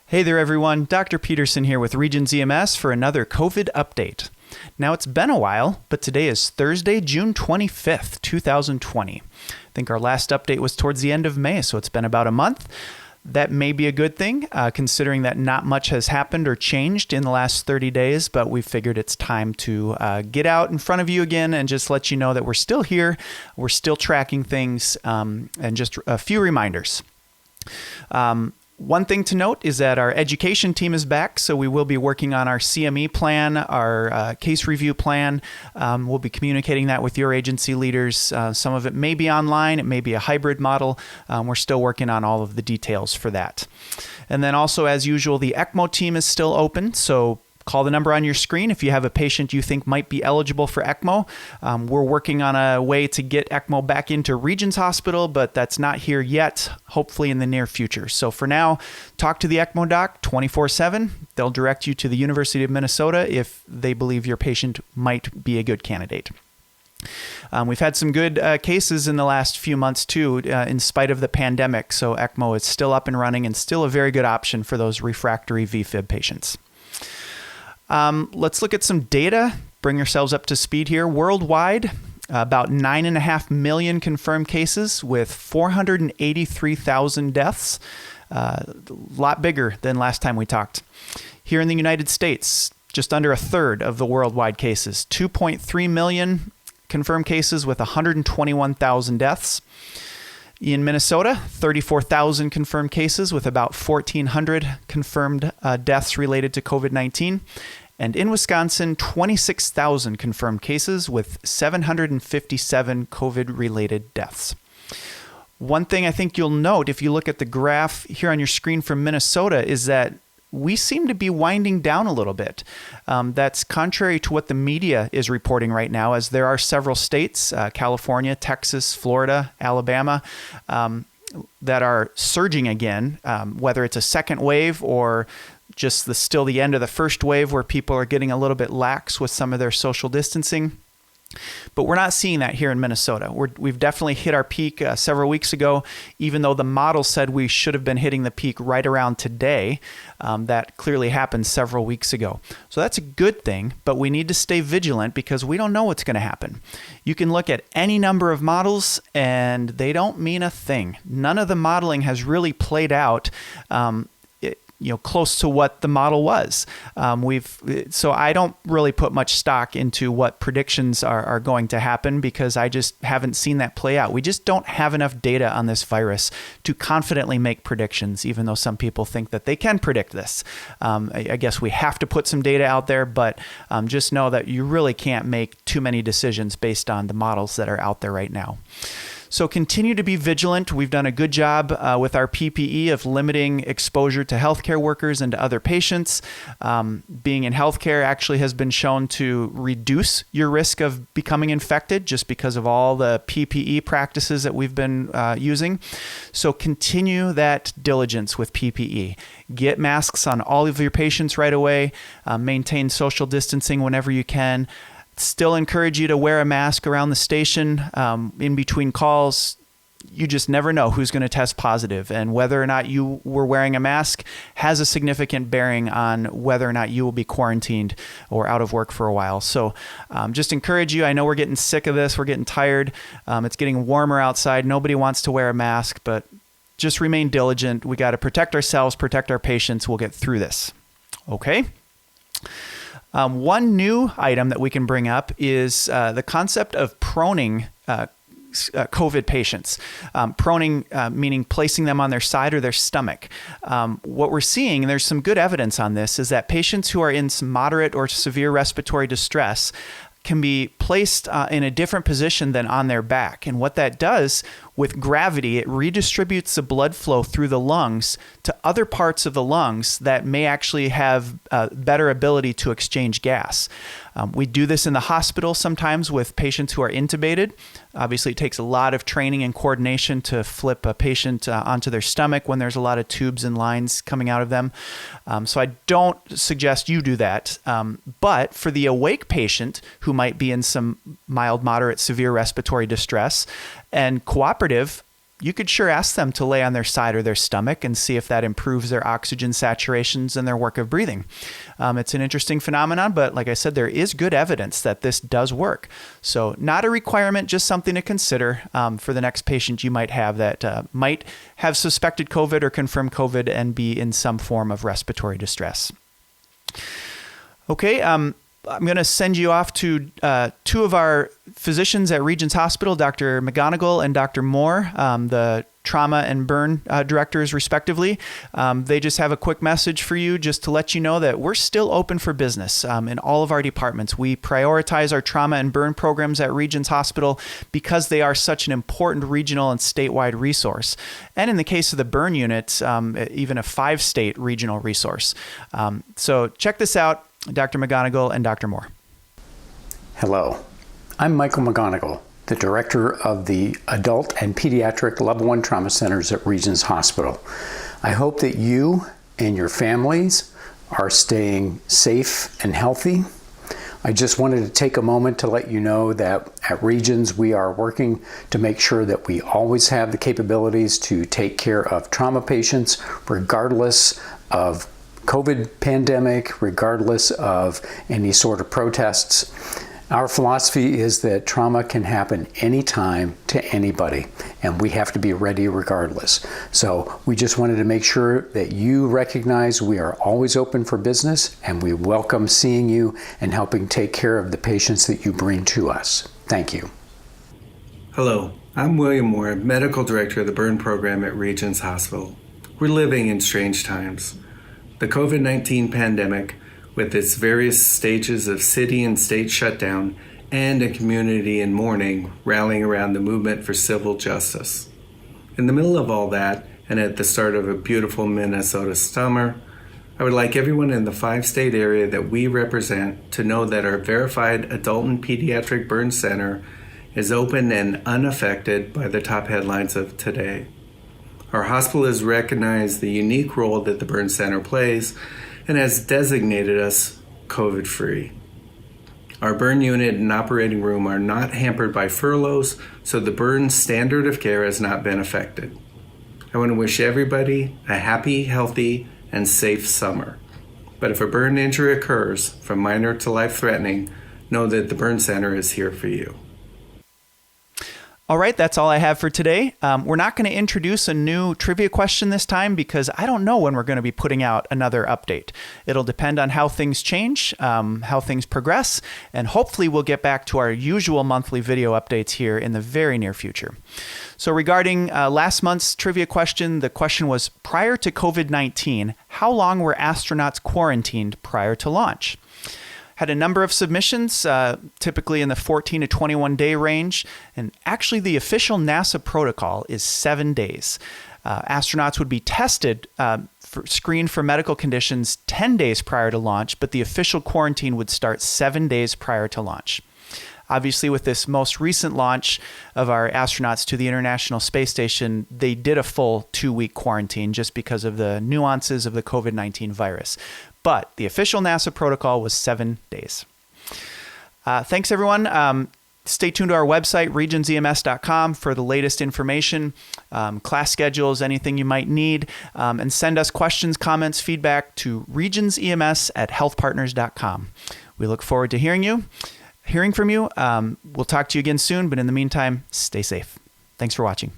Hey there, everyone. Dr. Peterson here with Regions EMS for another COVID update. Now, it's been a while, but today is Thursday, June 25th, 2020. I think our last update was towards the end of May, so it's been about a month. That may be a good thing, considering that not much has happened or changed in the last 30 days, but we figured it's time to get out in front of you again and just let you know that we're still here, we're still tracking things, and just a few reminders. One thing to note is that our education team is back, so we will be working on our CME plan, our case review plan. We'll be communicating that with your agency leaders. Some of it may be online, it may be a hybrid model. We're still working on all of the details for that. And then also, as usual, the ECMO team is still open, so call the number on your screen if you have a patient you think might be eligible for ECMO. We're working on a way to get ECMO back into Regions Hospital, but that's not here yet, hopefully in the near future. So for now, talk to the ECMO doc 24/7. They'll direct you to the University of Minnesota if they believe your patient might be a good candidate. We've had some good cases in the last few months too, in spite of the pandemic. So ECMO is still up and running and still a very good option for those refractory VFib patients. Let's look at some data, bring yourselves up to speed here. Worldwide, about 9.5 million confirmed cases with 483,000 deaths. A lot bigger than last time we talked. Here in the United States, just under a third of the worldwide cases, 2.3 million confirmed cases with 121,000 deaths. In Minnesota, 34,000 confirmed cases with about 1,400 confirmed deaths related to COVID-19. And in Wisconsin, 26,000 confirmed cases with 757 COVID-related deaths. One thing I think you'll note if you look at the graph here on your screen from Minnesota is that we seem to be winding down a little bit. That's contrary to what the media is reporting right now, as there are several states, California, Texas, Florida, Alabama, that are surging again, whether it's a second wave or just still the end of the first wave where people are getting a little bit lax with some of their social distancing. But we're not seeing that here in Minnesota. We've definitely hit our peak several weeks ago, even though the model said we should have been hitting the peak right around today. That clearly happened several weeks ago. So that's a good thing, but we need to stay vigilant because we don't know what's going to happen. You can look at any number of models and they don't mean a thing. None of the modeling has really played out close to what the model was. So I don't really put much stock into what predictions are going to happen because I just haven't seen that play out. We just don't have enough data on this virus to confidently make predictions, even though some people think that they can predict this. I guess we have to put some data out there, but just know that you really can't make too many decisions based on the models that are out there right now. So continue to be vigilant. We've done a good job with our PPE of limiting exposure to healthcare workers and to other patients. Being in healthcare actually has been shown to reduce your risk of becoming infected just because of all the PPE practices that we've been using. So continue that diligence with PPE. Get masks on all of your patients right away. Maintain social distancing whenever you can. Still encourage you to wear a mask around the station in between calls. You just never know who's going to test positive, and whether or not you were wearing a mask has a significant bearing on whether or not you will be quarantined or out of work for a while. So just encourage you. I know we're getting sick of this. We're getting tired. It's getting warmer outside. Nobody wants to wear a mask, but just remain diligent. We got to protect ourselves, protect our patients. We'll get through this. Okay? One new item that we can bring up is the concept of proning COVID patients. Proning meaning placing them on their side or their stomach. What we're seeing, and there's some good evidence on this, is that patients who are in some moderate or severe respiratory distress can be placed in a different position than on their back. And what that does with gravity, it redistributes the blood flow through the lungs to other parts of the lungs that may actually have better ability to exchange gas. We do this in the hospital sometimes with patients who are intubated. Obviously, it takes a lot of training and coordination to flip a patient onto their stomach when there's a lot of tubes and lines coming out of them. So I don't suggest you do that. But for the awake patient who might be in some mild, moderate, severe respiratory distress and cooperative, you could sure ask them to lay on their side or their stomach and see if that improves their oxygen saturations and their work of breathing. It's an interesting phenomenon, but like I said, there is good evidence that this does work. So not a requirement, just something to consider for the next patient you might have that might have suspected COVID or confirmed COVID and be in some form of respiratory distress. Okay, I'm going to send you off to two of our physicians at Regents Hospital, Dr. McGonigal and Dr. Moore, the trauma and burn directors respectively. They just have a quick message for you just to let you know that we're still open for business in all of our departments. We prioritize our trauma and burn programs at Regents Hospital because they are such an important regional and statewide resource. And in the case of the burn units, even a 5-state regional resource. So check this out, Dr. McGonigal and Dr. Moore. Hello, I'm Michael McGonigal, the Director of the Adult and Pediatric Level 1 Trauma Centers at Regents Hospital. I hope that you and your families are staying safe and healthy. I just wanted to take a moment to let you know that at Regents we are working to make sure that we always have the capabilities to take care of trauma patients regardless of COVID pandemic, regardless of any sort of protests. Our philosophy is that trauma can happen anytime to anybody, and we have to be ready regardless. So we just wanted to make sure that you recognize we are always open for business, and we welcome seeing you and helping take care of the patients that you bring to us. Thank you. Hello, I'm William Moore, Medical Director of the Burn Program at Regents Hospital. We're living in strange times. The COVID-19 pandemic, with its various stages of city and state shutdown, and a community in mourning rallying around the movement for civil justice. In the middle of all that, and at the start of a beautiful Minnesota summer, I would like everyone in the 5-state area that we represent to know that our verified adult and pediatric burn center is open and unaffected by the top headlines of today. Our hospital has recognized the unique role that the burn center plays and has designated us COVID-free. Our burn unit and operating room are not hampered by furloughs, so the burn standard of care has not been affected. I want to wish everybody a happy, healthy, and safe summer. But if a burn injury occurs, from minor to life-threatening, know that the burn center is here for you. All right, that's all I have for today. We're not going to introduce a new trivia question this time because I don't know when we're going to be putting out another update. It'll depend on how things change, how things progress, and hopefully we'll get back to our usual monthly video updates here in the very near future. So regarding last month's trivia question, the question was, prior to COVID-19, how long were astronauts quarantined prior to launch? Had a number of submissions, typically in the 14 to 21 day range. And actually the official NASA protocol is 7 days. Astronauts would be tested, screened for medical conditions 10 days prior to launch, but the official quarantine would start 7 days prior to launch. Obviously, with this most recent launch of our astronauts to the International Space Station, they did a full 2-week quarantine just because of the nuances of the COVID-19 virus. But the official NASA protocol was 7 days. Thanks, everyone. Stay tuned to our website, regionsems.com, for the latest information, class schedules, anything you might need, and send us questions, comments, feedback to regionsems@healthpartners.com. We look forward to hearing from you. We'll talk to you again soon, but in the meantime, stay safe. Thanks for watching.